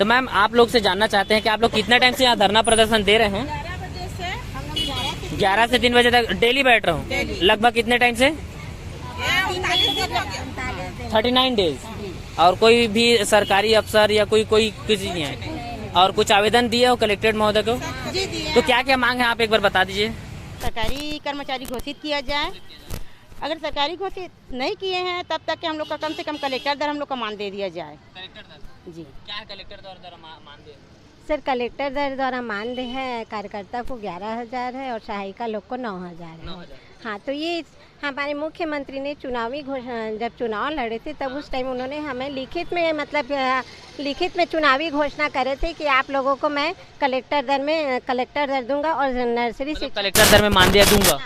तो मैम आप लोग से जानना चाहते हैं कि आप लोग कितने टाइम से यहाँ धरना प्रदर्शन दे रहे हैं? 11 बजे से हम लोग 11 से 3 बजे तक डेली बैठ रहा हूँ। लगभग कितने टाइम से? 39 डेज। और कोई भी सरकारी अफसर या कोई किसी नहीं है? और कुछ आवेदन दिए हो कलेक्ट्रेट महोदय को? जी दिए। तो क्या क्या मांग है आप एक बार बता दीजिए। सरकारी कर्मचारी घोषित किया जाए। अगर सरकारी घोषित नहीं किए हैं तब तक कि हम लोग का कम से कम कलेक्टर दर हम लोग का मान दे दिया जाए। कलेक्टर दर जी क्या है? कलेक्टर द्वारा मान दे सर, कलेक्टर दर द्वारा मानदेय है कार्यकर्ता को 11,000 है और सहायिका लोग को 9,000 है। हाँ, तो ये हमारे मुख्यमंत्री ने चुनावी घोषणा, जब चुनाव लड़े थे तब उस टाइम उन्होंने हमें लिखित में चुनावी घोषणा करे थे कि आप लोगों को मैं कलेक्टर दर दूंगा और नर्सरी शिक्षक कलेक्टर दर में मानदेय दूंगा।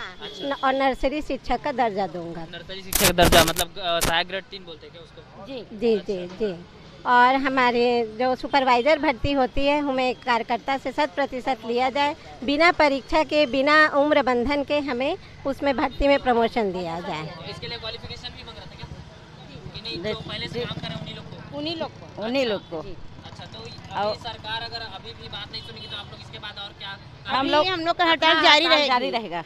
और नर्सरी शिक्षक का दर्जा दूंगा। नर्सरी शिक्षक का दर्जा मतलब सहायक ग्रेड 3 बोलते हैं क्या उसको? जी जी जी जी। और हमारे जो सुपरवाइजर भर्ती होती है हमें कार्यकर्ता से 100% लिया जाए, बिना परीक्षा के, बिना उम्र बंधन के हमें उसमें भर्ती में प्रमोशन दिया जाए। इसके लिए क्वालिफिकेशन भी मांग रहा था क्या कि नहीं? जो पहले से काम कर रहे हैं उन्हीं लोग को। अच्छा, तो अभी सरकार अगर अभी भी बात नहीं सुनेगी तो आप लोग इसके बाद और क्या? हम लोग का हड़ताल जारी रहेगा।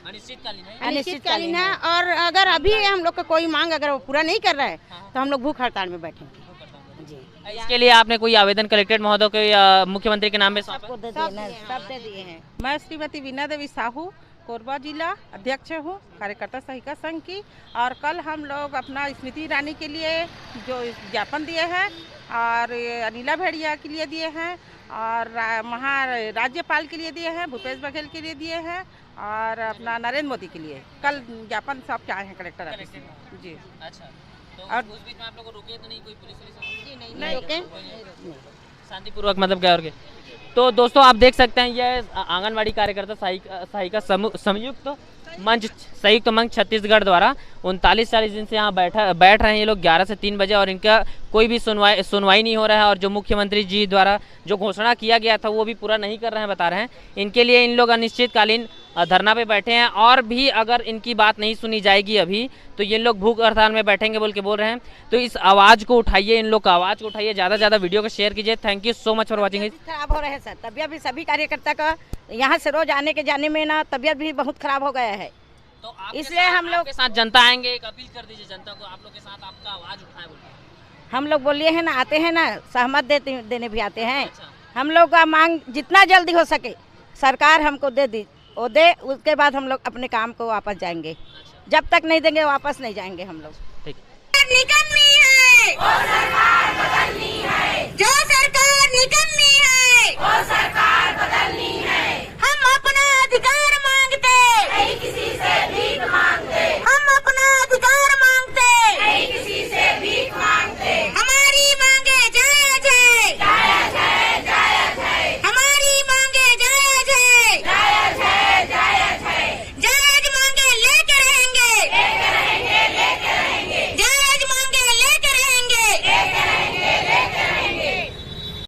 अनिश्चितकालीन है। और अगर अभी हम लोग का कोई मांग अगर वो पूरा नहीं कर रहा है तो हम लोग भूख हड़ताल में बैठेंगे। इसके लिए आपने कोई आवेदन कलेक्ट्रेट महोदय के या मुख्यमंत्री के नाम में सब दे दिए हैं। मैं श्रीमती वीणा देवी साहू, कोरबा जिला अध्यक्ष हूँ कार्यकर्ता सहायिका संघ की। और कल हम लोग अपना स्मृति ईरानी के लिए जो ज्ञापन दिए हैं और अनिला भेड़िया के लिए दिए हैं और राज्यपाल के लिए दिए हैं, भूपेश बघेल के लिए दिए हैं और अपना नरेंद्र मोदी के लिए कल ज्ञापन सब चाहे हैं कलेक्टर ऑफिस में। जी अच्छा, तो और उस बीच में आप लोग को रोके तो नहीं कोई पुलिस? नहीं रोके। शांतिपूर्वक मतलब क्या? और के तो दोस्तों आप देख सकते हैं यह आंगनवाड़ी कार्यकर्ता सहायिका संयुक्त मंच छत्तीसगढ़ द्वारा 39-40 दिन से यहाँ बैठ रहे हैं ये लोग 11 से 3 बजे और इनका कोई भी सुनवाई नहीं हो रहा है। और जो मुख्यमंत्री जी द्वारा जो घोषणा किया गया था वो भी पूरा नहीं कर रहे हैं, बता रहे हैं। इनके लिए इन लोग अनिश्चितकालीन धरना पे बैठे हैं और भी अगर इनकी बात नहीं सुनी जाएगी अभी तो ये लोग भूख हड़ताल में बैठेंगे बोल रहे हैं। तो इस आवाज़ को उठाइए, इन लोग का आवाज़ को उठाइए, ज़्यादा से ज़्यादा वीडियो को शेयर कीजिए। Thank you so much for watching. खराब हो रहे हैं सर, तबियत भी सभी कार्यकर्ता का यहाँ से रोज आने के जाने में ना तबियत भी बहुत खराब हो गया है। तो इसलिए हम लोग के साथ जनता आएंगे, एक अपील कर दीजिए जनता को, आप लोग के साथ आपका आवाज़ उठाए बोलिए। हम लोग बोलिए हैं ना, आते हैं ना, सहमत देने भी आते हैं। अच्छा। हम लोग का मांग जितना जल्दी हो सके सरकार हमको दे, उसके बाद हम लोग अपने काम को वापस जाएंगे। जब तक नहीं देंगे वापस नहीं जाएंगे हम लोग। ठीक। निकलनी है।